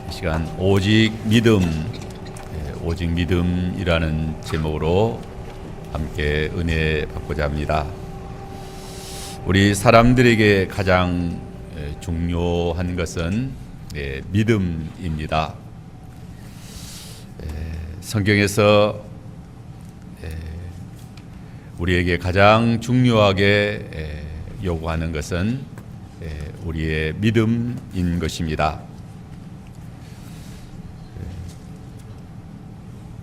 이 시간 오직 믿음, 오직 믿음이라는 제목으로 함께 은혜 받고자 합니다. 우리 사람들에게 가장 중요한 것은 믿음입니다. 성경에서 우리에게 가장 중요하게 요구하는 것은 우리의 믿음인 것입니다.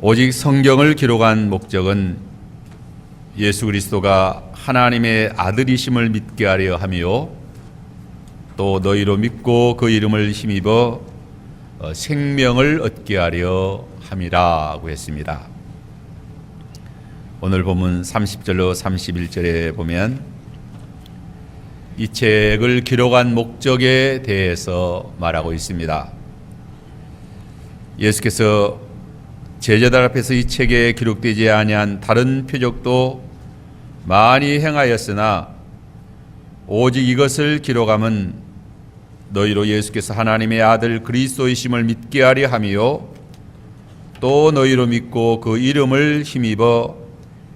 오직 성경을 기록한 목적은 예수 그리스도가 하나님의 아들이심을 믿게 하려 하며 또 너희로 믿고 그 이름을 힘입어 생명을 얻게 하려 함이라고 했습니다. 오늘 본문 30절로 31절에 보면 이 책을 기록한 목적에 대해서 말하고 있습니다. 예수께서 제자들 앞에서 이 책에 기록되지 아니한 다른 표적도 많이 행하였으나 오직 이것을 기록함은 너희로 예수께서 하나님의 아들 그리스도이심을 믿게 하려 하며 또 너희로 믿고 그 이름을 힘입어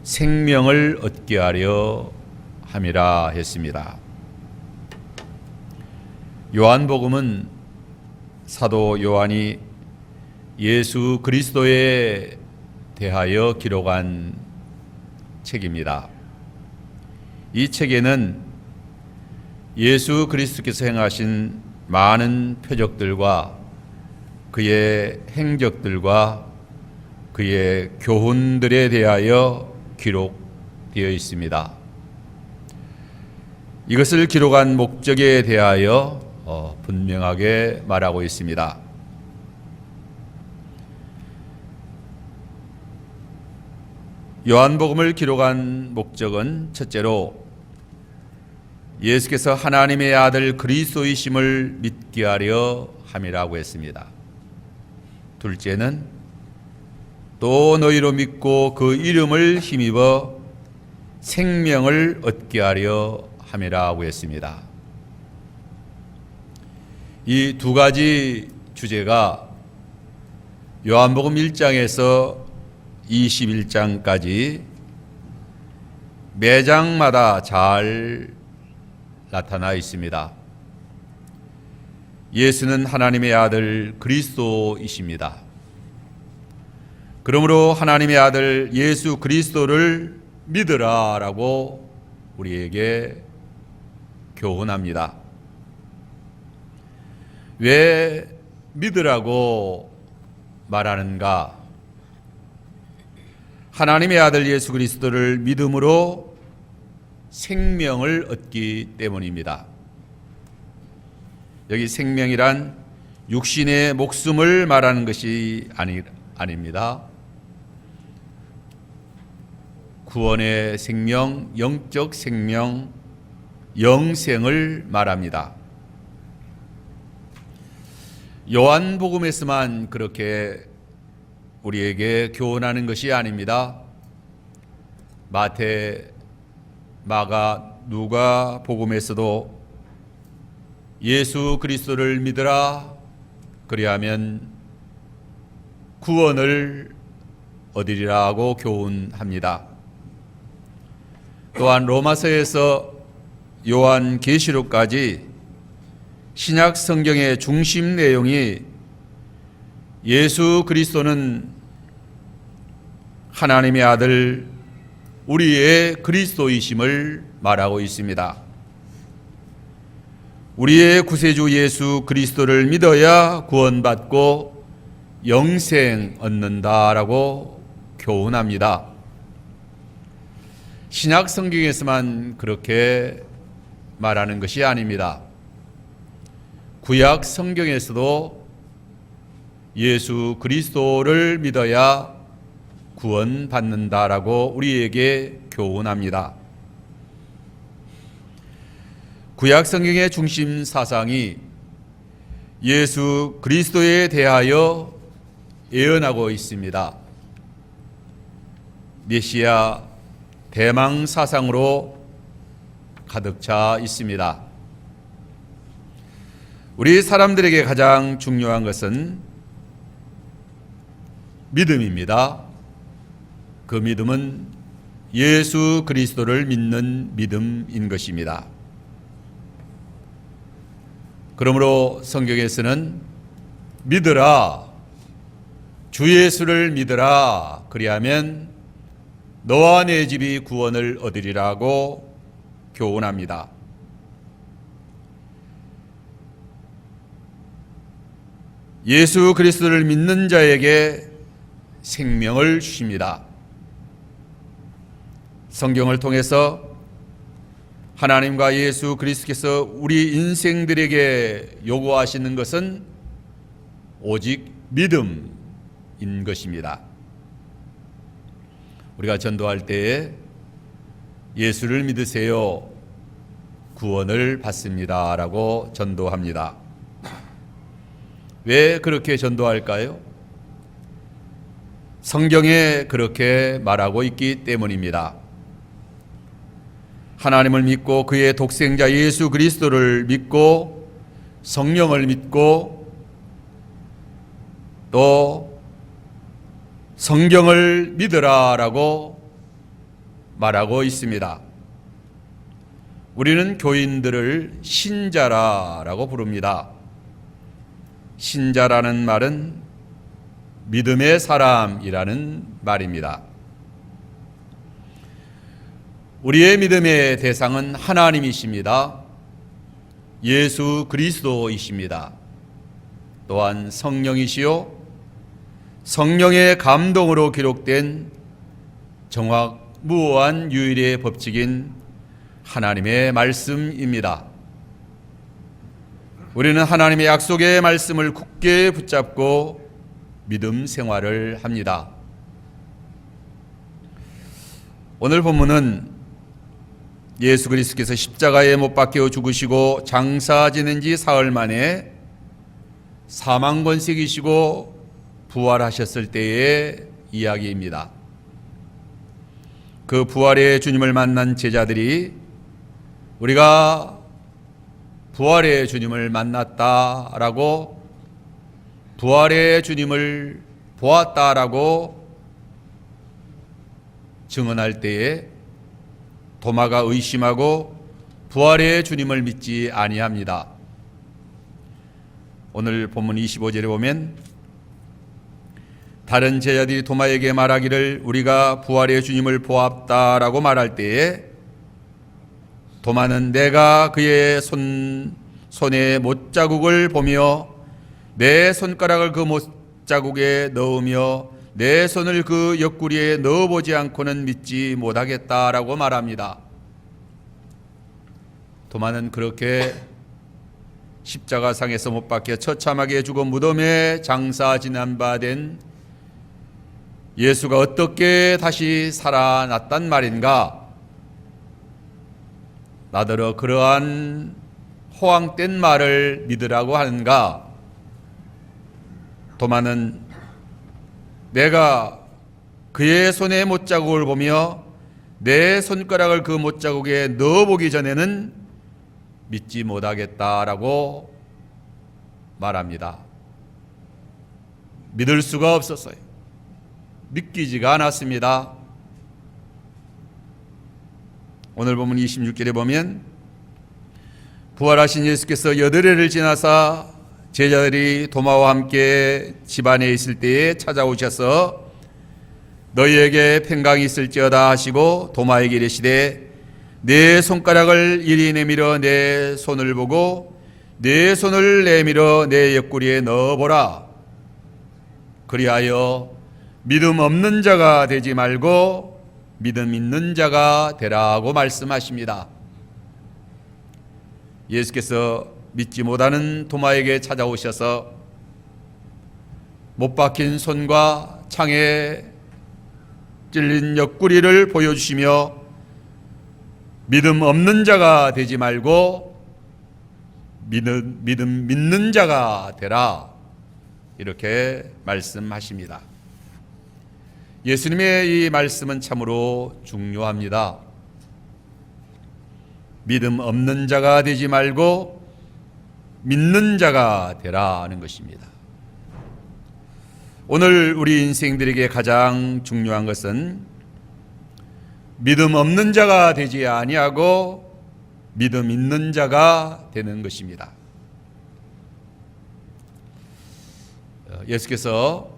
생명을 얻게 하려 함이라 했습니다. 요한복음은 사도 요한이 예수 그리스도에 대하여 기록한 책입니다. 이 책에는 예수 그리스도께서 행하신 많은 표적들과 그의 행적들과 그의 교훈들에 대하여 기록되어 있습니다. 이것을 기록한 목적에 대하여 분명하게 말하고 있습니다. 요한복음을 기록한 목적은 첫째로 예수께서 하나님의 아들 그리스도이심을 믿게 하려 함이라고 했습니다. 둘째는 또 너희로 믿고 그 이름을 힘입어 생명을 얻게 하려 함이라고 했습니다. 이 두 가지 주제가 요한복음 1장에서 21장까지 매장마다 잘 나타나 있습니다. 예수는 하나님의 아들 그리스도이십니다. 그러므로 하나님의 아들 예수 그리스도를 믿으라라고 우리에게 교훈합니다. 왜 믿으라고 말하는가? 하나님의 아들 예수 그리스도를 믿음으로 생명을 얻기 때문입니다. 여기 생명이란 육신의 목숨을 말하는 것이 아닙니다. 구원의 생명, 영적 생명, 영생을 말합니다. 요한복음에서만 그렇게 우리에게 교훈하는 것이 아닙니다. 마태, 마가, 누가 복음에서도 예수 그리스도를 믿으라 그리하면 구원을 얻으리라고 교훈합니다. 또한 로마서에서 요한계시록까지 신약 성경의 중심 내용이 예수 그리스도는 하나님의 아들 우리의 그리스도이심을 말하고 있습니다. 우리의 구세주 예수 그리스도를 믿어야 구원받고 영생 얻는다라고 교훈합니다. 신약 성경에서만 그렇게 말하는 것이 아닙니다. 구약 성경에서도 예수 그리스도를 믿어야 구원받는다라고 우리에게 교훈합니다. 구약 성경의 중심 사상이 예수 그리스도에 대하여 예언하고 있습니다. 메시아 대망 사상으로 가득 차 있습니다. 우리 사람들에게 가장 중요한 것은 믿음입니다. 그 믿음은 예수 그리스도를 믿는 믿음인 것입니다. 그러므로 성경에서는 믿으라, 주 예수를 믿으라, 그리하면 너와 내 집이 구원을 얻으리라고 교훈합니다. 예수 그리스도를 믿는 자에게 생명을 주십니다. 성경을 통해서 하나님과 예수 그리스도께서 우리 인생들에게 요구하시는 것은 오직 믿음인 것입니다. 우리가 전도할 때에 예수를 믿으세요, 구원을 받습니다 라고 전도합니다. 왜 그렇게 전도할까요? 성경에 그렇게 말하고 있기 때문입니다. 하나님을 믿고 그의 독생자 예수 그리스도를 믿고 성령을 믿고 또 성경을 믿으라라고 말하고 있습니다. 우리는 교인들을 신자라라고 부릅니다. 신자라는 말은 믿음의 사람이라는 말입니다. 우리의 믿음의 대상은 하나님이십니다. 예수 그리스도이십니다. 또한 성령이시요 성령의 감동으로 기록된 정확무오한 유일의 법칙인 하나님의 말씀입니다. 우리는 하나님의 약속의 말씀을 굳게 붙잡고 믿음 생활을 합니다. 오늘 본문은 예수 그리스도께서 십자가에 못 박혀 죽으시고 장사 지낸 지 사흘 만에 사망 권세이시고 부활하셨을 때의 이야기입니다. 그 부활의 주님을 만난 제자들이 우리가 부활의 주님을 만났다라고, 부활의 주님을 보았다라고 증언할 때에 도마가 의심하고 부활의 주님을 믿지 아니합니다. 오늘 본문 25절에 보면 다른 제자들이 도마에게 말하기를 우리가 부활의 주님을 보았다라고 말할 때에 도마는 내가 그의 손에 못자국을 보며 내 손가락을 그 못자국에 넣으며 내 손을 그 옆구리에 넣어보지 않고는 믿지 못하겠다라고 말합니다. 도마는 그렇게 십자가상에서 못 박혀 처참하게 죽어 무덤에 장사 지난 바 된 예수가 어떻게 다시 살아났단 말인가? 나더러 그러한 호황된 말을 믿으라고 하는가? 도마는 내가 그의 손에 못자국을 보며 내 손가락을 그 못자국에 넣어보기 전에는 믿지 못하겠다라고 말합니다. 믿을 수가 없었어요. 믿기지가 않았습니다. 오늘 보면 26절에 보면 부활하신 예수께서 여드레를 지나사 제자들이 도마와 함께 집안에 있을 때에 찾아오셔서 너희에게 평강이 있을지어다 하시고 도마에게 이르시되 내 손가락을 이리 내밀어 내 손을 보고 내 손을 내밀어 내 옆구리에 넣어보라. 그리하여 믿음 없는 자가 되지 말고 믿음 있는 자가 되라고 말씀하십니다. 예수께서 믿지 못하는 도마에게 찾아오셔서 못 박힌 손과 창에 찔린 옆구리를 보여주시며 믿음 없는 자가 되지 말고 믿음 믿는 자가 되라, 이렇게 말씀하십니다. 예수님의 이 말씀은 참으로 중요합니다. 믿음 없는 자가 되지 말고 믿는 자가 되라는 것입니다. 오늘 우리 인생들에게 가장 중요한 것은 믿음 없는 자가 되지 아니하고 믿음 있는 자가 되는 것입니다. 예수께서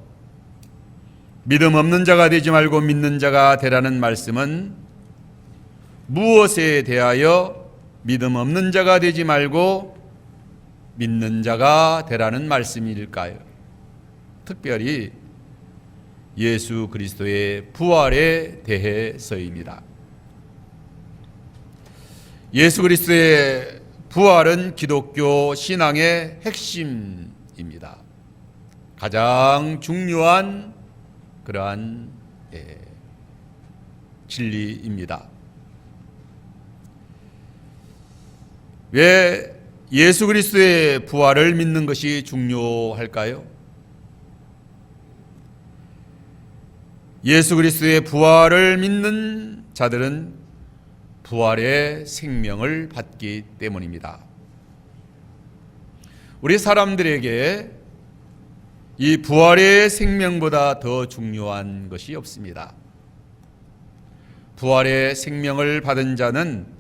믿음 없는 자가 되지 말고 믿는 자가 되라는 말씀은 무엇에 대하여 믿음 없는 자가 되지 말고 믿는 자가 되라는 말씀일까요? 특별히 예수 그리스도의 부활에 대해서입니다. 예수 그리스도의 부활은 기독교 신앙의 핵심입니다. 가장 중요한 그러한 진리입니다. 왜 예수 그리스도의 부활을 믿는 것이 중요할까요? 예수 그리스도의 부활을 믿는 자들은 부활의 생명을 받기 때문입니다. 우리 사람들에게 이 부활의 생명보다 더 중요한 것이 없습니다. 부활의 생명을 받은 자는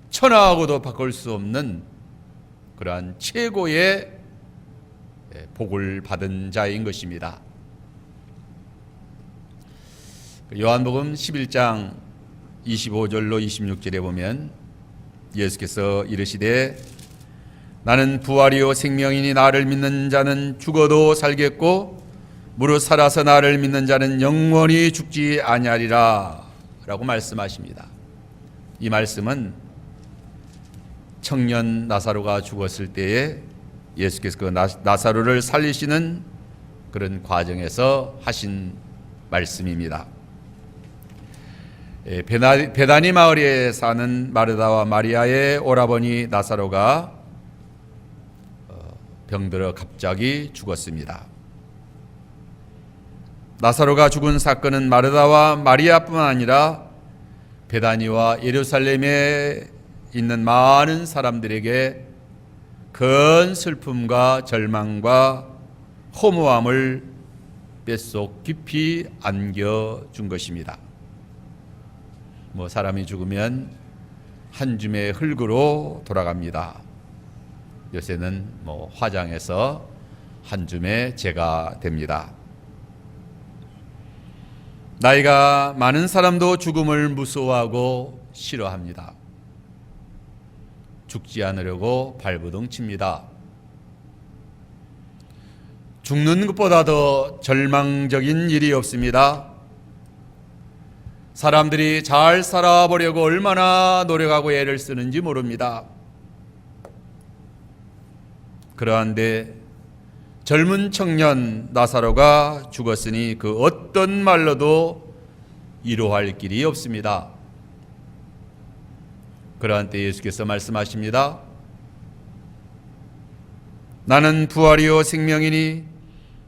천하하고도 바꿀 수 없는 그러한 최고의 복을 받은 자인 것입니다. 요한복음 11장 25절로 26절에 보면 예수께서 이르시되 나는 부활이요 생명이니 나를 믿는 자는 죽어도 살겠고 무릇 살아서 나를 믿는 자는 영원히 죽지 아니하리라 라고 말씀하십니다. 이 말씀은 청년 나사로가 죽었을 때에 예수께서 그 나사로를 살리시는 그런 과정에서 하신 말씀입니다. 베다니 마을에 사는 마르다와 마리아의 오라버니 나사로가 병들어 갑자기 죽었습니다. 나사로가 죽은 사건은 마르다와 마리아뿐만 아니라 베다니와 예루살렘에 있는 많은 사람들에게 큰 슬픔과 절망과 허무함을 뼛속 깊이 안겨준 것입니다. 사람이 죽으면 한 줌의 흙으로 돌아갑니다. 요새는 화장해서 한 줌의 재가 됩니다. 나이가 많은 사람도 죽음을 무서워하고 싫어합니다. 죽지 않으려고 발버둥 칩니다. 죽는 것보다 더 절망적인 일이 없습니다. 사람들이 잘 살아보려고 얼마나 노력하고 애를 쓰는지 모릅니다. 그러한데 젊은 청년 나사로가 죽었으니 그 어떤 말로도 위로할 길이 없습니다. 그러한 때 예수께서 말씀하십니다. 나는 부활이요 생명이니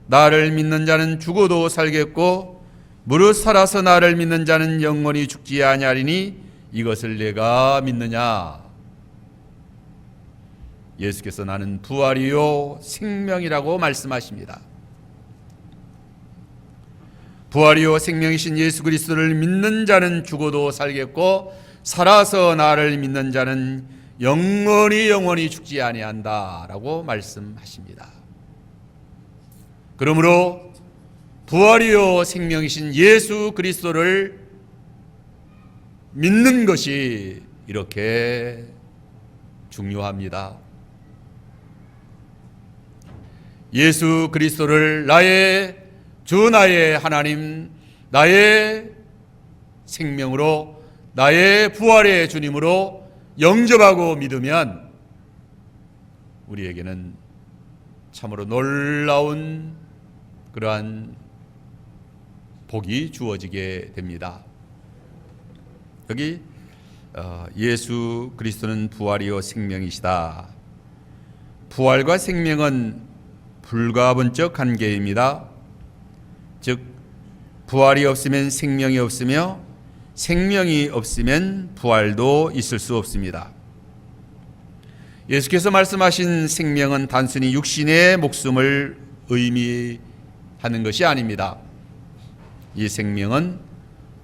나를 믿는 자는 죽어도 살겠고 무릇 살아서 나를 믿는 자는 영원히 죽지 아니하리니 이것을 내가 믿느냐. 예수께서 나는 부활이요 생명이라고 말씀하십니다. 부활이요 생명이신 예수 그리스도를 믿는 자는 죽어도 살겠고 살아서 나를 믿는 자는 영원히 죽지 아니한다라고 말씀하십니다. 그러므로 부활이요 생명이신 예수 그리스도를 믿는 것이 이렇게 중요합니다. 예수 그리스도를 나의 주 나의 하나님, 나의 생명으로, 나의 부활의 주님으로 영접하고 믿으면 우리에게는 참으로 놀라운 그러한 복이 주어지게 됩니다. 여기 예수 그리스도는 부활이요 생명이시다. 부활과 생명은 불가분적 관계입니다. 즉 부활이 없으면 생명이 없으며 생명이 없으면 부활도 있을 수 없습니다. 예수께서 말씀하신 생명은 단순히 육신의 목숨을 의미하는 것이 아닙니다. 이 생명은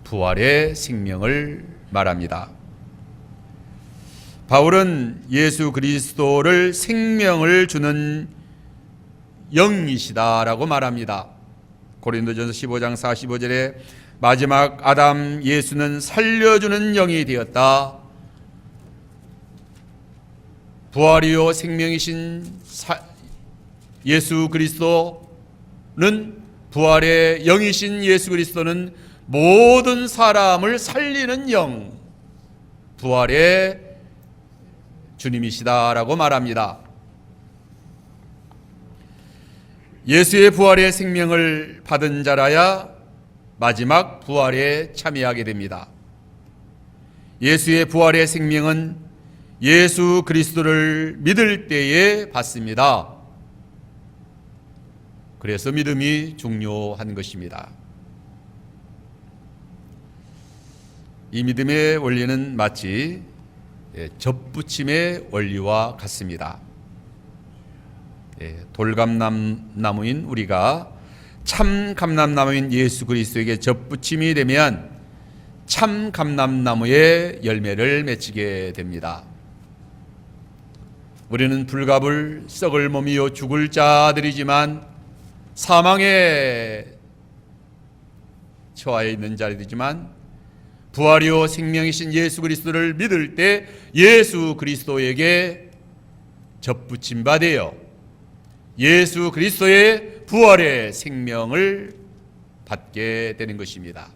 부활의 생명을 말합니다. 바울은 예수 그리스도를 생명을 주는 영이시다라고 말합니다. 고린도전서 15장 45절에 마지막 아담 예수는 살려주는 영이 되었다. 부활이요 생명이신 예수 그리스도는, 부활의 영이신 예수 그리스도는 모든 사람을 살리는 영, 부활의 주님이시다라고 말합니다. 예수의 부활의 생명을 받은 자라야 마지막 부활에 참여하게 됩니다. 예수의 부활의 생명은 예수 그리스도를 믿을 때에 받습니다. 그래서 믿음이 중요한 것입니다. 이 믿음의 원리는 마치 접붙임의 원리와 같습니다. 돌감람나무인 우리가 참 감람나무인 예수 그리스도에게 접붙임이 되면 참 감람나무의 열매를 맺게 됩니다. 우리는 불갑을 썩을 몸이요 죽을 자들이지만, 사망에 처하여 있는 자들이지만, 부활이요 생명이신 예수 그리스도를 믿을 때 예수 그리스도에게 접붙임 받아요. 예수 그리스도의 부활의 생명을 받게 되는 것입니다.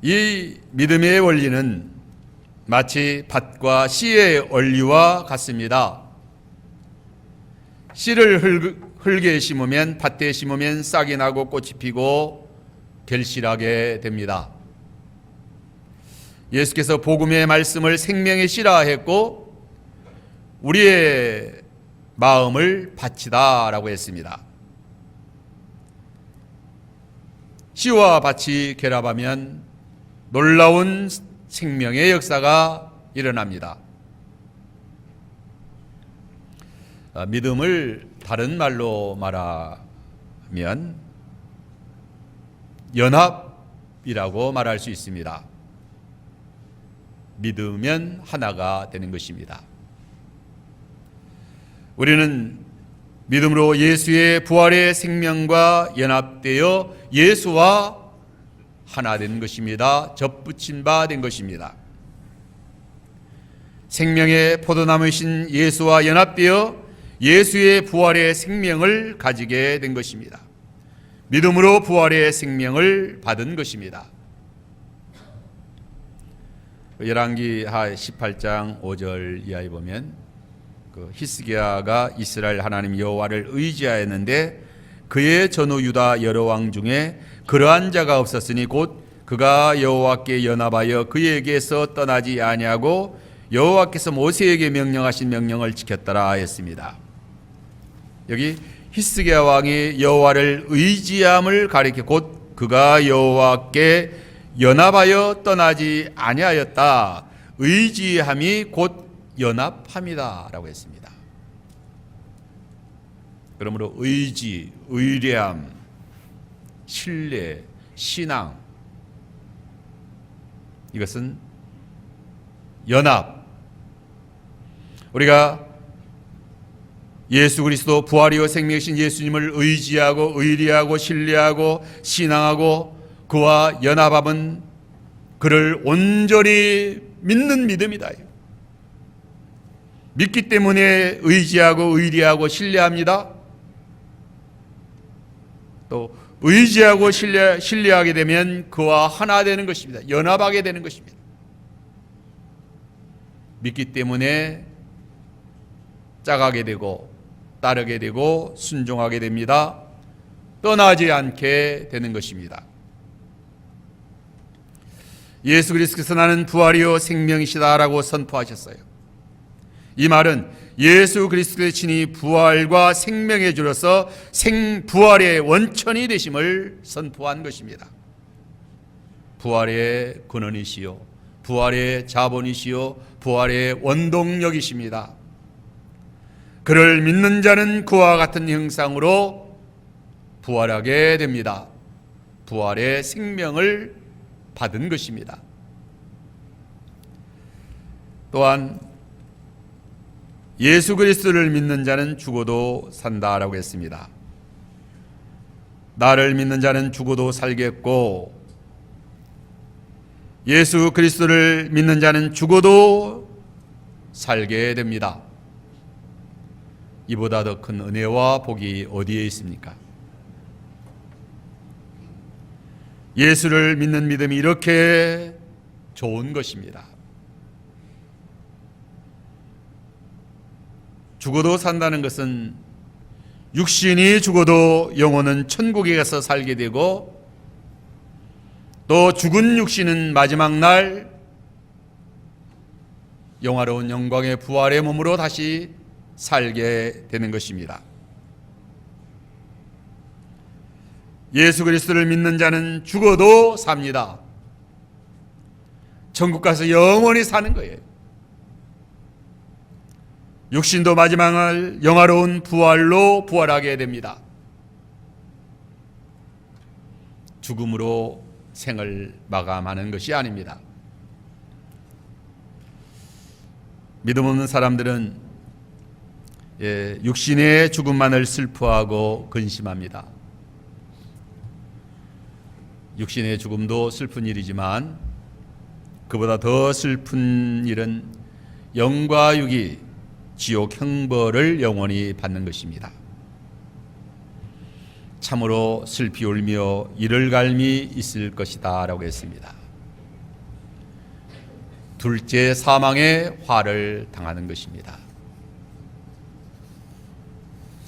이 믿음의 원리는 마치 밭과 씨의 원리와 같습니다. 씨를 흙에 심으면, 밭에 심으면 싹이 나고 꽃이 피고 결실하게 됩니다. 예수께서 복음의 말씀을 생명의 씨라 했고 우리의 마음을 밭이다라고 했습니다. 씨와 밭이 결합하면 놀라운 생명의 역사가 일어납니다. 믿음을 다른 말로 말하면 연합이라고 말할 수 있습니다. 믿으면 하나가 되는 것입니다. 우리는 믿음으로 예수의 부활의 생명과 연합되어 예수와 하나 된 것입니다. 접붙임 바 된 것입니다. 생명의 포도나무이신 예수와 연합되어 예수의 부활의 생명을 가지게 된 것입니다. 믿음으로 부활의 생명을 받은 것입니다. 열왕기하 18장 5절 이하에 보면 히스기야가 이스라엘 하나님 여호와를 의지하였는데 그의 전후 유다 여러 왕 중에 그러한 자가 없었으니 곧 그가 여호와께 연합하여 그에게서 떠나지 아니하고 여호와께서 모세에게 명령하신 명령을 지켰더라 하였습니다. 여기 히스기야 왕이 여호와를 의지함을 가리켜 곧 그가 여호와께 연합하여 떠나지 아니하였다. 의지함이 곧 연합함이다 라고 했습니다. 그러므로 의지, 의뢰함, 신뢰, 신앙, 이것은 연합. 우리가 예수 그리스도 부활이요 생명이신 예수님을 의지하고 의뢰하고 신뢰하고 신앙하고 그와 연합함은 그를 온전히 믿는 믿음이다. 믿기 때문에 의지하고 의뢰하고 신뢰합니다. 또 의지하고 신뢰하게 되면 그와 하나 되는 것입니다. 연합하게 되는 것입니다. 믿기 때문에 짜가게 되고 따르게 되고 순종하게 됩니다. 떠나지 않게 되는 것입니다. 예수 그리스도께서 나는 부활이요 생명이시다라고 선포하셨어요. 이 말은 예수 그리스도의 친히 부활과 생명의 주로서 부활의 원천이 되심을 선포한 것입니다. 부활의 근원이시요 부활의 자본이시요 부활의 원동력이십니다. 그를 믿는 자는 그와 같은 형상으로 부활하게 됩니다. 부활의 생명을 받은 것입니다. 또한 예수 그리스도를 믿는 자는 죽어도 산다라고 했습니다. 나를 믿는 자는 죽어도 살겠고 예수 그리스도를 믿는 자는 죽어도 살게 됩니다. 이보다 더 큰 은혜와 복이 어디에 있습니까? 예수를 믿는 믿음이 이렇게 좋은 것입니다. 죽어도 산다는 것은 육신이 죽어도 영혼은 천국에 가서 살게 되고 또 죽은 육신은 마지막 날 영화로운 영광의 부활의 몸으로 다시 살게 되는 것입니다. 예수 그리스도를 믿는 자는 죽어도 삽니다. 천국 가서 영원히 사는 거예요. 육신도 마지막 날 영화로운 부활로 부활하게 됩니다. 죽음으로 생을 마감하는 것이 아닙니다. 믿음 없는 사람들은 육신의 죽음만을 슬퍼하고 근심합니다. 육신의 죽음도 슬픈 일이지만 그보다 더 슬픈 일은 영과 육이 지옥 형벌을 영원히 받는 것입니다. 참으로 슬피 울며 이를 갈미 있을 것이다 라고 했습니다. 둘째 사망의 화를 당하는 것입니다.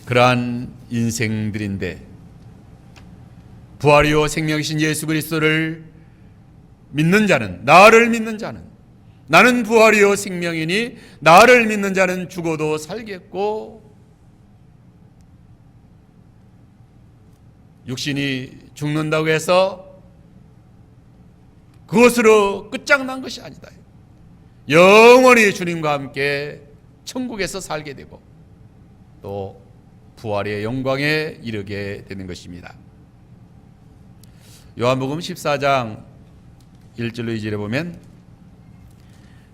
그러한 인생들인데 부활이요 생명이신 예수 그리스도를 믿는 자는, 나를 믿는 자는, 나는 부활이요 생명이니 나를 믿는 자는 죽어도 살겠고 육신이 죽는다고 해서 그것으로 끝장난 것이 아니다. 영원히 주님과 함께 천국에서 살게 되고 또 부활의 영광에 이르게 되는 것입니다. 요한복음 14장 1절로 2절에 보면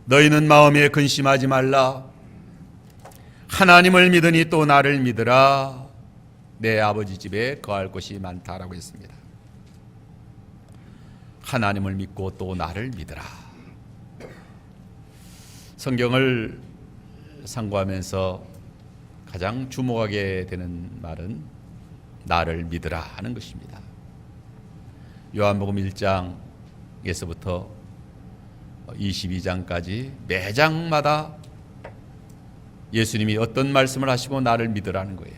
너희는 마음에 근심하지 말라. 하나님을 믿으니 또 나를 믿으라. 내 아버지 집에 거할 곳이 많다라고 했습니다. 하나님을 믿고 또 나를 믿으라. 성경을 상고하면서 가장 주목하게 되는 말은 나를 믿으라 하는 것입니다. 요한복음 1장에서부터 22장까지 매 장마다 예수님이 어떤 말씀을 하시고 나를 믿으라는 거예요.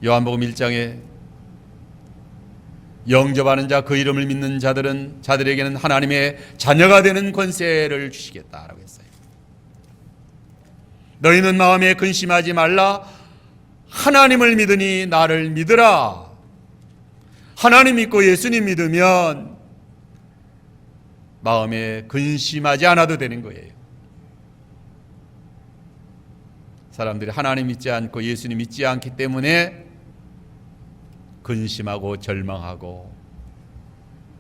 요한복음 1장에 영접하는 자, 그 이름을 믿는 자들에게는 하나님의 자녀가 되는 권세를 주시겠다라고 했어요. 너희는 마음에 근심하지 말라. 하나님을 믿으니 나를 믿으라. 하나님 믿고 예수님 믿으면 마음에 근심하지 않아도 되는 거예요. 사람들이 하나님 믿지 않고 예수님 믿지 않기 때문에 근심하고 절망하고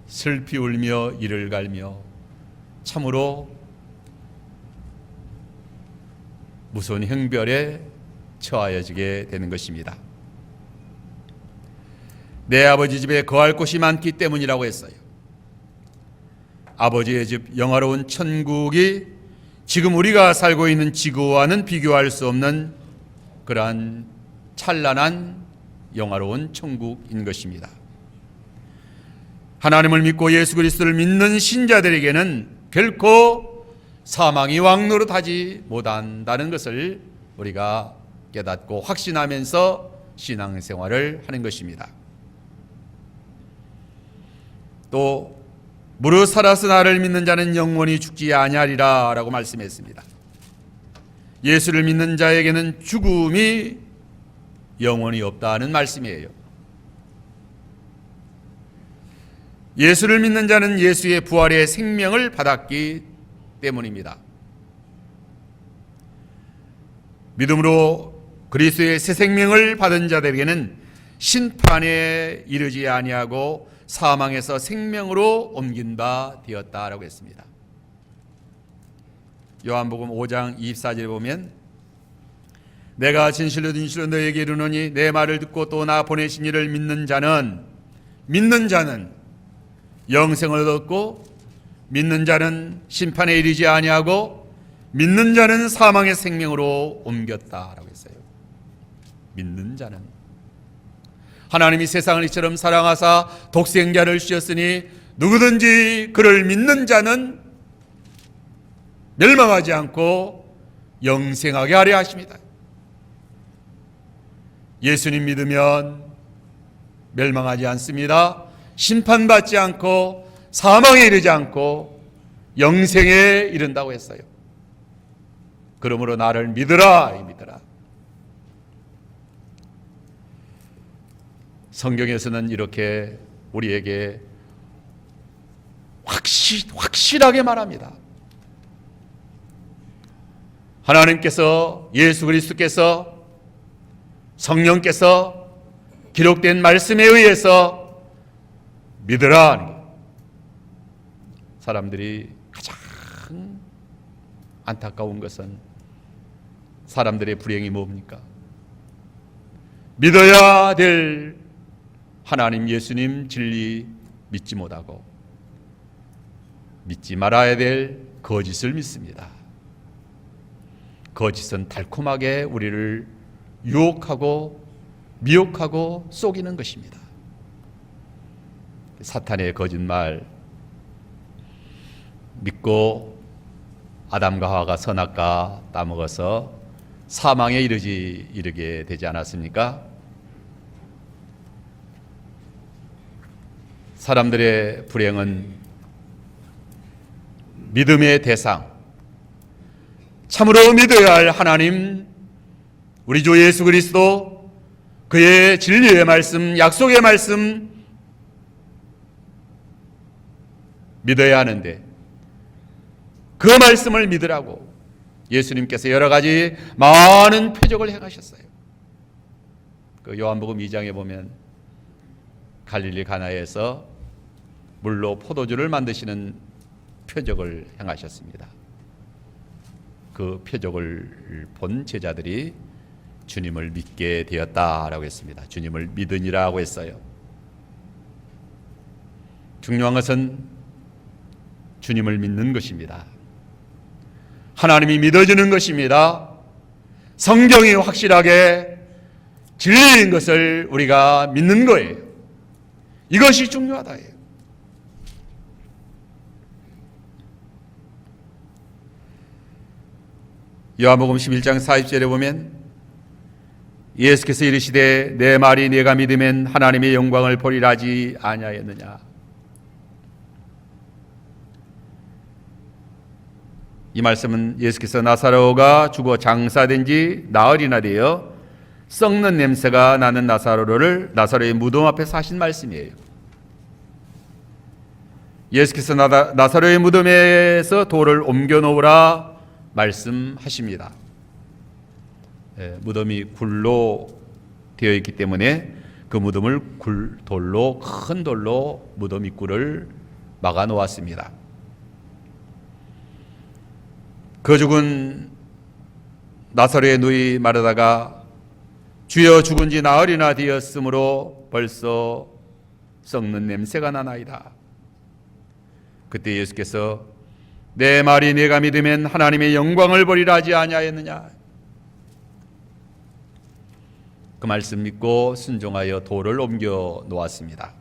슬피 울며 이를 갈며 참으로 무서운 형벌에 처하여지게 되는 것입니다. 내 아버지 집에 거할 곳이 많기 때문이라고 했어요. 아버지의 집 영화로운 천국이 지금 우리가 살고 있는 지구와는 비교할 수 없는 그러한 찬란한 영화로운 천국인 것입니다. 하나님을 믿고 예수 그리스도를 믿는 신자들에게는 결코 사망이 왕노릇하지 못한다는 것을 우리가 깨닫고 확신하면서 신앙생활을 하는 것입니다. 또 무릇 살아서 나를 믿는 자는 영원히 죽지 아니하리라 라고 말씀했습니다. 예수를 믿는 자에게는 죽음이 영원히 없다는 말씀이에요. 예수를 믿는 자는 예수의 부활의 생명을 받았기 때문입니다. 믿음으로 그리스도의 새 생명을 받은 자들에게는 심판에 이르지 아니하고 사망에서 생명으로 옮긴 바 되었다라고 했습니다. 요한복음 5장 24절에 보면 내가 진실로 너에게 이르노니 내 말을 듣고 또 나 보내신 이를 믿는 자는 영생을 얻고 믿는 자는 심판에 이르지 아니하고 믿는 자는 사망의 생명으로 옮겼다라고 했어요. 믿는 자는 하나님이 세상을 이처럼 사랑하사 독생자를 주셨으니 누구든지 그를 믿는 자는 멸망하지 않고 영생하게 하려 하십니다. 예수님 믿으면 멸망하지 않습니다. 심판받지 않고 사망에 이르지 않고 영생에 이른다고 했어요. 그러므로 나를 믿으라. 성경에서는 이렇게 우리에게 확실하게 말합니다. 하나님께서, 예수 그리스도께서, 성령께서 기록된 말씀에 의해서 믿으라. 사람들이 가장 안타까운 것은 사람들의 불행이 뭡니까? 믿어야 될 하나님, 예수님 진리 믿지 못하고 믿지 말아야 될 거짓을 믿습니다. 거짓은 달콤하게 우리를 유혹하고 미혹하고 속이는 것입니다. 사탄의 거짓말 믿고 아담과 하와가 선악과 따먹어서 사망에 이르게 되지 않았습니까? 사람들의 불행은 믿음의 대상, 참으로 믿어야 할 하나님, 우리 주 예수 그리스도, 그의 진리의 말씀, 약속의 말씀 믿어야 하는데 그 말씀을 믿으라고 예수님께서 여러 가지 많은 표적을 행하셨어요. 그 요한복음 2장에 보면 갈릴리 가나에서 물로 포도주를 만드시는 표적을 행하셨습니다. 그 표적을 본 제자들이 주님을 믿게 되었다라고 했습니다. 주님을 믿으니라고 했어요. 중요한 것은 주님을 믿는 것입니다. 하나님이 믿어지는 것입니다. 성경이 확실하게 진리인 것을 우리가 믿는 거예요. 이것이 중요하다. 요한복음 11장 40절에 보면 예수께서 이르시되 내 말이 네가 믿으면 하나님의 영광을 보리라 하지 아니하였느냐. 이 말씀은 예수께서 나사로가 죽어 장사된 지 나흘이나 되어 썩는 냄새가 나는 나사로의 무덤 앞에서 하신 말씀이에요. 예수께서 나사로의 무덤에서 돌을 옮겨 놓으라 말씀하십니다. 무덤이 굴로 되어 있기 때문에 그 무덤을 큰 돌로 무덤 입구를 막아 놓았습니다. 그 죽은 나사로의 누이 마르다가 주여 죽은 지 나흘이나 되었으므로 벌써 썩는 냄새가 나나이다. 그때 예수께서 내 말이 네가 믿으면 하나님의 영광을 보리라 하지 아니하였느냐. 그 말씀 믿고 순종하여 돌을 옮겨 놓았습니다.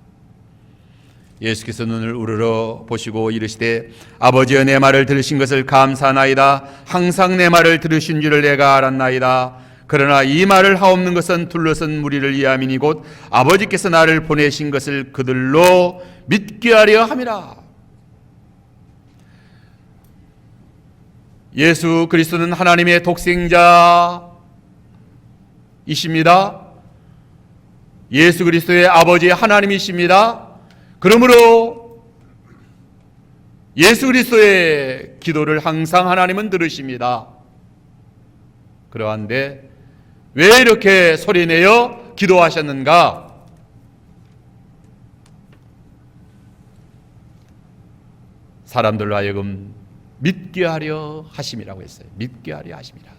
예수께서 눈을 우러러 보시고 이르시되 아버지여 내 말을 들으신 것을 감사하나이다. 항상 내 말을 들으신 줄을 내가 알았나이다. 그러나 이 말을 하옵는 것은 둘러선 무리를 위함이니 곧 아버지께서 나를 보내신 것을 그들로 믿게 하려 함이라. 예수 그리스도는 하나님의 독생자이십니다. 예수 그리스도의 아버지 하나님이십니다. 그러므로 예수 그리스도의 기도를 항상 하나님은 들으십니다. 그러한데 왜 이렇게 소리내어 기도하셨는가? 사람들로 하여금 믿게 하려 하심이라고 했어요. 믿게 하려 하심이라.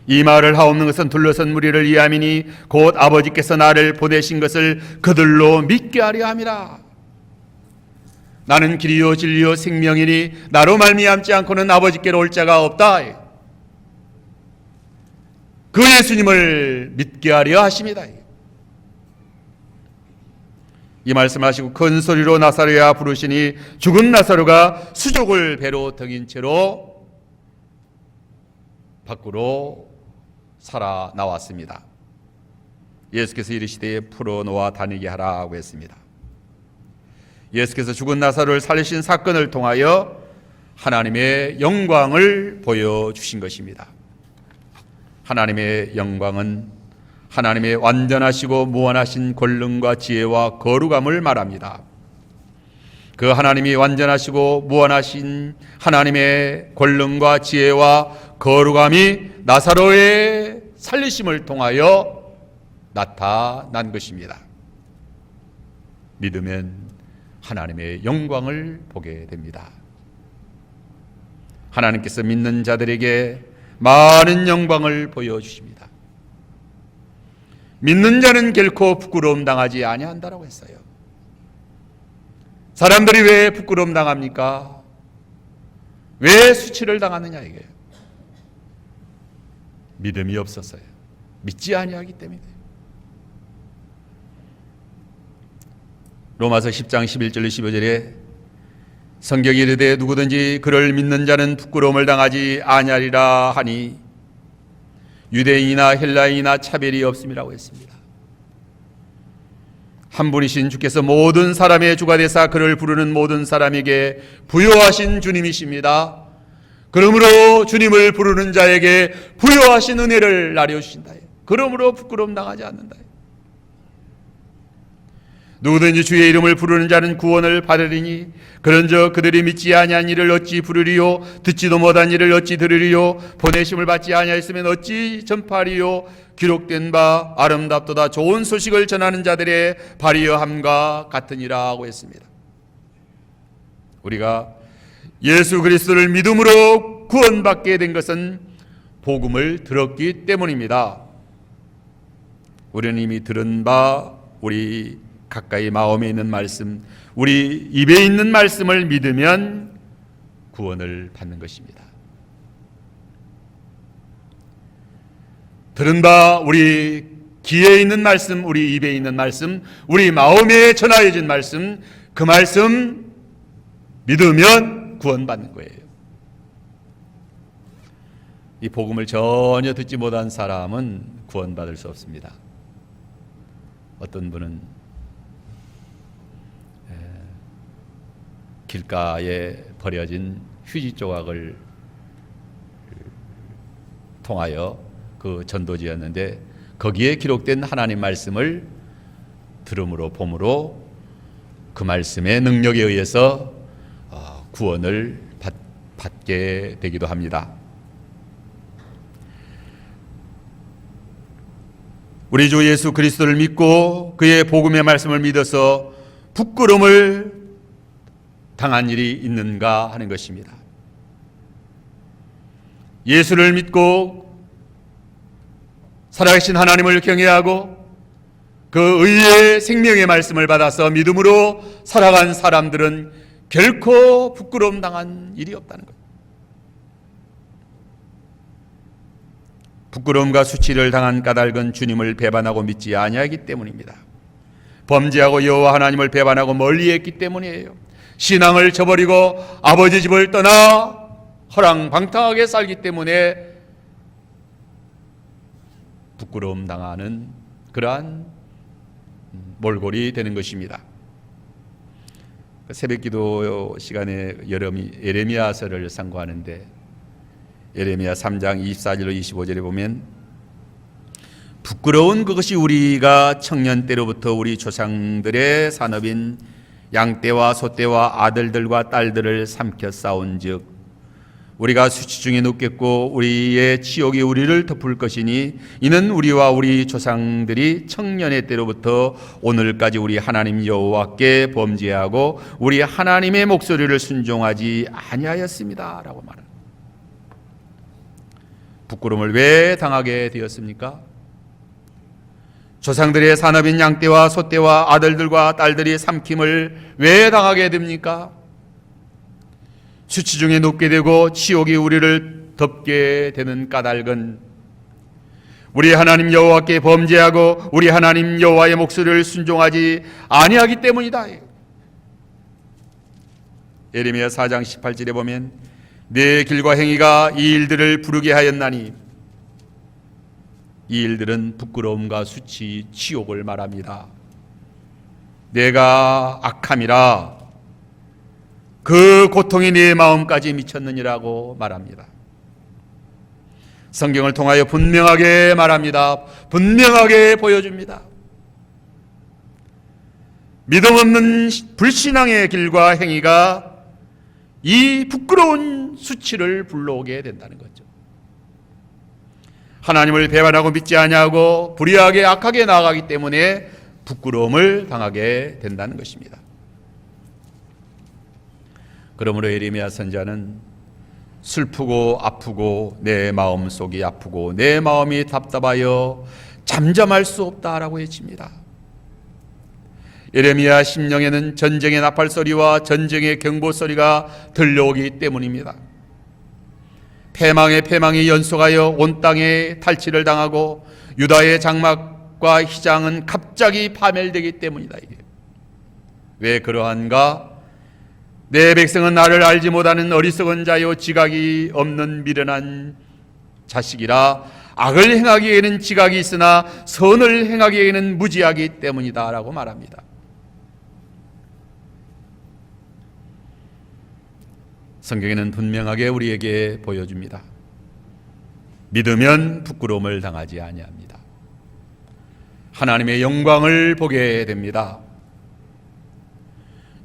이 말을 하옵는 것은 둘러선 무리를 이해함이니 곧 아버지께서 나를 보내신 것을 그들로 믿게 하려 함이라. 나는 길이요 진리요 생명이니 나로 말미암지 않고는 아버지께로 올 자가 없다. 그 예수님을 믿게 하려 하십니다. 이 말씀하시고 큰 소리로 나사로야 부르시니 죽은 나사로가 수족을 배로 덩인 채로 밖으로 살아나왔습니다. 예수께서 이르시되 풀어놓아 다니게 하라고 했습니다. 예수께서 죽은 나사로를 살리신 사건을 통하여 하나님의 영광을 보여주신 것입니다. 하나님의 영광은 하나님의 완전하시고 무한하신 권능과 지혜와 거룩함을 말합니다. 그 하나님이 완전하시고 무한하신 하나님의 권능과 지혜와 거룩함이 나사로의 살리심을 통하여 나타난 것입니다. 믿으면 하나님의 영광을 보게 됩니다. 하나님께서 믿는 자들에게 많은 영광을 보여주십니다. 믿는 자는 결코 부끄러움 당하지 아니한다라고 했어요. 사람들이 왜 부끄러움 당합니까? 왜 수치를 당하느냐 이게요. 믿음이 없었어요. 믿지 아니하기 때문에. 로마서 10장 11절 15절에 성경이 이르되 누구든지 그를 믿는 자는 부끄러움을 당하지 아니하리라 하니 유대인이나 헬라인이나 차별이 없음이라고 했습니다. 한 분이신 주께서 모든 사람의 주가 되사 그를 부르는 모든 사람에게 부요하신 주님이십니다. 그러므로 주님을 부르는 자에게 부요하신 은혜를 나려주신다. 그러므로 부끄러움 당하지 않는다. 누구든지 주의 이름을 부르는 자는 구원을 받으리니 그런즉 그들이 믿지 아니한 이를 어찌 부르리요 듣지도 못한 이를 어찌 들으리요 보내심을 받지 아니하였으면 어찌 전파하리요 기록된 바 아름답도다 좋은 소식을 전하는 자들의 발이여함과 같으니라고 했습니다. 우리가 예수 그리스도를 믿음으로 구원받게 된 것은 복음을 들었기 때문입니다. 우리는 이미 들은 바 우리 가까이 마음에 있는 말씀, 우리 입에 있는 말씀을 믿으면 구원을 받는 것입니다. 들은 바 우리 귀에 있는 말씀, 우리 입에 있는 말씀, 우리 마음에 전하여진 말씀, 그 말씀 믿으면 구원받는 거예요. 이 복음을 전혀 듣지 못한 사람은 구원받을 수 없습니다. 어떤 분은 길가에 버려진 휴지 조각을 통하여 그 전도지였는데 거기에 기록된 하나님 말씀을 들음으로 봄으로 그 말씀의 능력에 의해서 구원을 받게 되기도 합니다. 우리 주 예수 그리스도를 믿고 그의 복음의 말씀을 믿어서 부끄러움을 당한 일이 있는가 하는 것입니다. 예수를 믿고 살아계신 하나님을 경외하고 그 의의 생명의 말씀을 받아서 믿음으로 살아간 사람들은 결코 부끄러움 당한 일이 없다는 것. 부끄러움과 수치를 당한 까닭은 주님을 배반하고 믿지 아니하기 때문입니다. 범죄하고 여호와 하나님을 배반하고 멀리했기 때문이에요. 신앙을 저버리고 아버지 집을 떠나 허랑방탕하게 살기 때문에 부끄러움 당하는 그러한 몰골이 되는 것입니다. 새벽기도 시간에 예레미야서를 상고하는데 예레미야 3장 24절로 25절에 보면 부끄러운 그것이 우리가 청년 때로부터 우리 조상들의 산업인 양떼와 소떼와 아들들과 딸들을 삼켜 싸운즉 우리가 수치 중에 눕겠고 우리의 치욕이 우리를 덮을 것이니 이는 우리와 우리 조상들이 청년의 때로부터 오늘까지 우리 하나님 여호와께 범죄하고 우리 하나님의 목소리를 순종하지 아니하였습니다 라고 말합니다. 부끄러움을 왜 당하게 되었습니까? 조상들의 산업인 양떼와 소떼와 아들들과 딸들이 삼킴을 왜 당하게 됩니까? 수치 중에 눕게 되고 치욕이 우리를 덮게 되는 까닭은 우리 하나님 여호와께 범죄하고 우리 하나님 여호와의 목소리를 순종하지 아니하기 때문이다. 예레미야 4장 18절에 보면 내 길과 행위가 이 일들을 부르게 하였나니 이 일들은 부끄러움과 수치, 치욕을 말합니다. 내가 악함이라 그 고통이 네 마음까지 미쳤느니라고 말합니다. 성경을 통하여 분명하게 말합니다. 분명하게 보여줍니다. 믿음 없는 불신앙의 길과 행위가 이 부끄러운 수치를 불러오게 된다는 거죠. 하나님을 배반하고 믿지 아니하고 불의하게 악하게 나아가기 때문에 부끄러움을 당하게 된다는 것입니다. 그러므로 예레미야 선지자는 슬프고 아프고 내 마음속이 아프고 내 마음이 답답하여 잠잠할 수 없다라고 외칩니다. 예레미야 심령에는 전쟁의 나팔소리와 전쟁의 경보소리가 들려오기 때문입니다. 패망이 연속하여 온 땅에 탈취를 당하고 유다의 장막과 휘장은 갑자기 파멸되기 때문이다. 이게 왜 그러한가? 내 백성은 나를 알지 못하는 어리석은 자요 지각이 없는 미련한 자식이라 악을 행하기에는 지각이 있으나 선을 행하기에는 무지하기 때문이다 라고 말합니다. 성경에는 분명하게 우리에게 보여줍니다. 믿으면 부끄러움을 당하지 아니합니다. 하나님의 영광을 보게 됩니다.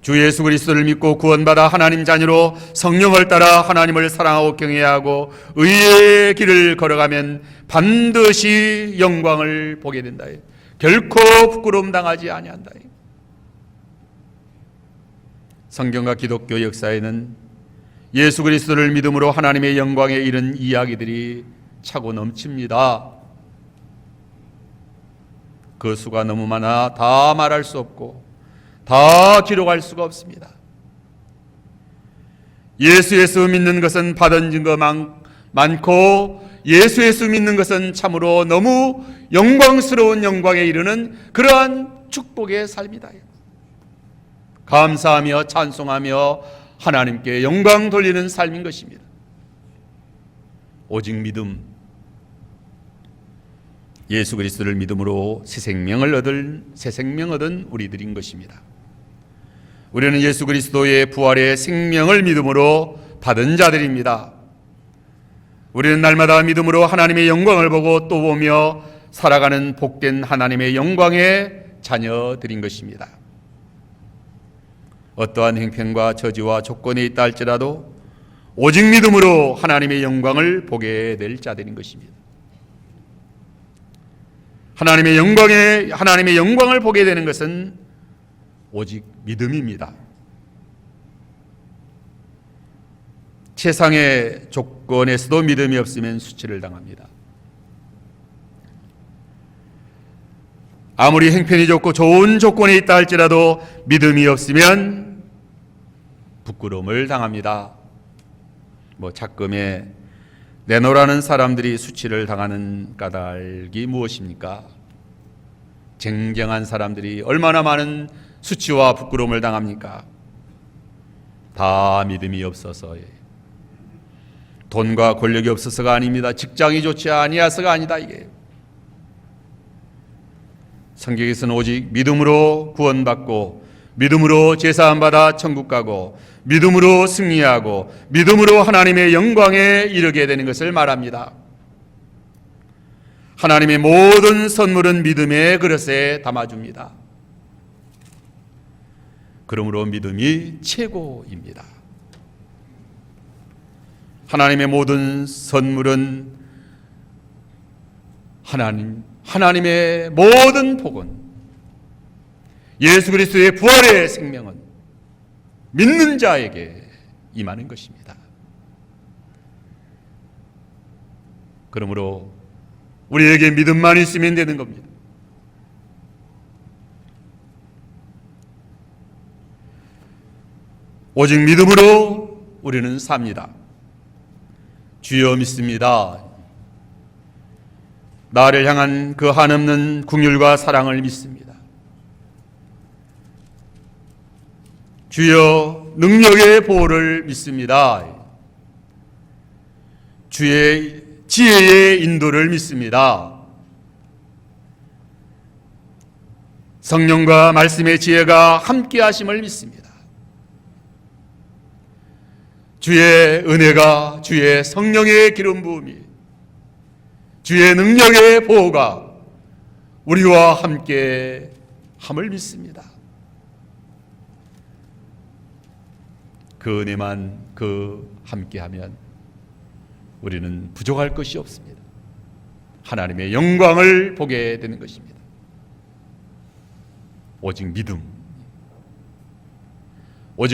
주 예수 그리스도를 믿고 구원받아 하나님 자녀로 성령을 따라 하나님을 사랑하고 경외하고 의의 길을 걸어가면 반드시 영광을 보게 된다. 결코 부끄러움 당하지 아니한다. 성경과 기독교 역사에는 예수 그리스도를 믿음으로 하나님의 영광에 이른 이야기들이 차고 넘칩니다. 그 수가 너무 많아 다 말할 수 없고 다 기록할 수가 없습니다. 예수 믿는 것은 받은 증거 많고 예수 믿는 것은 참으로 너무 영광스러운 영광에 이르는 그러한 축복의 삶이다. 감사하며 찬송하며 하나님께 영광 돌리는 삶인 것입니다. 오직 믿음, 예수 그리스도를 믿음으로 새 생명을 얻은 우리들인 것입니다. 우리는 예수 그리스도의 부활의 생명을 믿음으로 받은 자들입니다. 우리는 날마다 믿음으로 하나님의 영광을 보고 또 보며 살아가는 복된 하나님의 영광의 자녀들인 것입니다. 어떠한 행편과 처지와 조건에 있다 할지라도 오직 믿음으로 하나님의 영광을 보게 될 자들인 것입니다. 하나님의 영광을 보게 되는 것은 오직 믿음입니다. 세상의 조건에서도 믿음이 없으면 수치를 당합니다. 아무리 행편이 좋고 좋은 조건에 있다 할지라도 믿음이 없으면 부끄러움을 당합니다. 작금에 내노라는 사람들이 수치를 당하는 까닭이 무엇입니까? 쟁쟁한 사람들이 얼마나 많은 수치와 부끄러움을 당합니까? 다 믿음이 없어서예요. 돈과 권력이 없어서가 아닙니다. 직장이 좋지 아니하서가 아니다. 이게 성경에서는 오직 믿음으로 구원받고 믿음으로 제사함 받아 천국 가고 믿음으로 승리하고 믿음으로 하나님의 영광에 이르게 되는 것을 말합니다. 하나님의 모든 선물은 믿음의 그릇에 담아줍니다. 그러므로 믿음이 최고입니다. 하나님의 모든 선물은 하나님의 모든 복은 예수 그리스도의 부활의 생명은 믿는 자에게 임하는 것입니다. 그러므로 우리에게 믿음만 있으면 되는 겁니다. 오직 믿음으로 우리는 삽니다. 주여 믿습니다. 나를 향한 그 한없는 긍휼과 사랑을 믿습니다. 주여 능력의 보호를 믿습니다. 주의 지혜의 인도를 믿습니다. 성령과 말씀의 지혜가 함께 하심을 믿습니다. 주의 은혜가, 주의 성령의 기름 부음이, 주의 능력의 보호가 우리와 함께 함을 믿습니다. 그 은혜만 함께하면 우리는 부족할 것이 없습니다. 하나님의 영광을 보게 되는 것입니다. 오직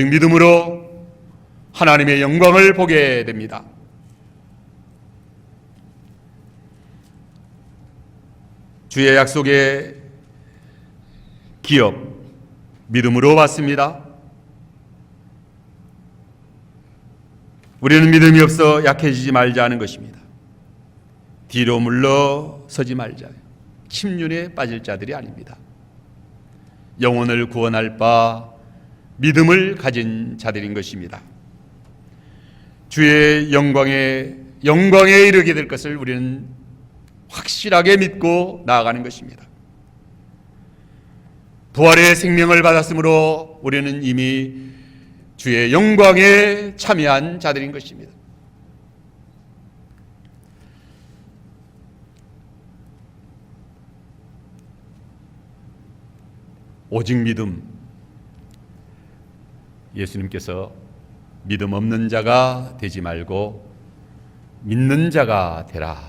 믿음으로 하나님의 영광을 보게 됩니다. 주의 약속의 기업 믿음으로 받습니다. 우리는 믿음이 없어 약해지지 말자는 것입니다. 뒤로 물러서지 말자. 침륜에 빠질 자들이 아닙니다. 영혼을 구원할 바 믿음을 가진 자들인 것입니다. 주의 영광에 이르게 될 것을 우리는 확실하게 믿고 나아가는 것입니다. 부활의 생명을 받았으므로 우리는 이미 주의 영광에 참여한 자들인 것입니다. 오직 믿음. 예수님께서 믿음 없는 자가 되지 말고 믿는 자가 되라.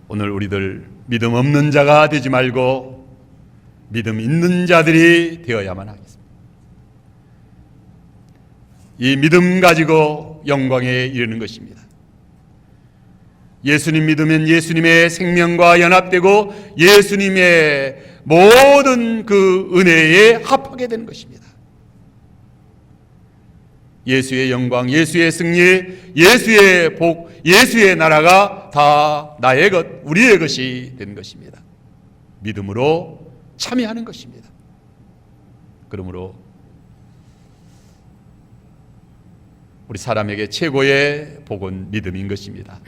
오늘 우리들 믿음 없는 자가 되지 말고 믿음 있는 자들이 되어야만 하겠습니다. 이 믿음 가지고 영광에 이르는 것입니다. 예수님 믿으면 예수님의 생명과 연합되고 예수님의 모든 그 은혜에 합하게 되는 것입니다. 예수의 영광, 예수의 승리, 예수의 복, 예수의 나라가 다 나의 것, 우리의 것이 된 것입니다. 믿음으로 참여하는 것입니다. 그러므로 우리 사람에게 최고의 복은 믿음인 것입니다.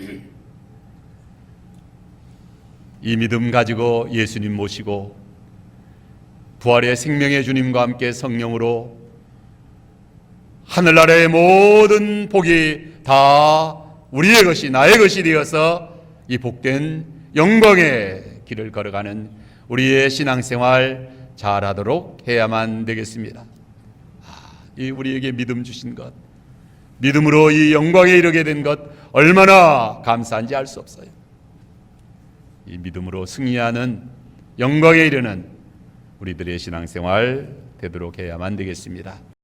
이 믿음 가지고 예수님 모시고 부활의 생명의 주님과 함께 성령으로 하늘나라의 모든 복이 다 우리의 것이, 나의 것이 되어서 이 복된 영광의 길을 걸어가는 우리의 신앙생활 잘하도록 해야만 되겠습니다. 이 우리에게 믿음 주신 것, 믿음으로 이 영광에 이르게 된 것 얼마나 감사한지 알 수 없어요. 이 믿음으로 승리하는 영광에 이르는 우리들의 신앙생활 되도록 해야만 되겠습니다.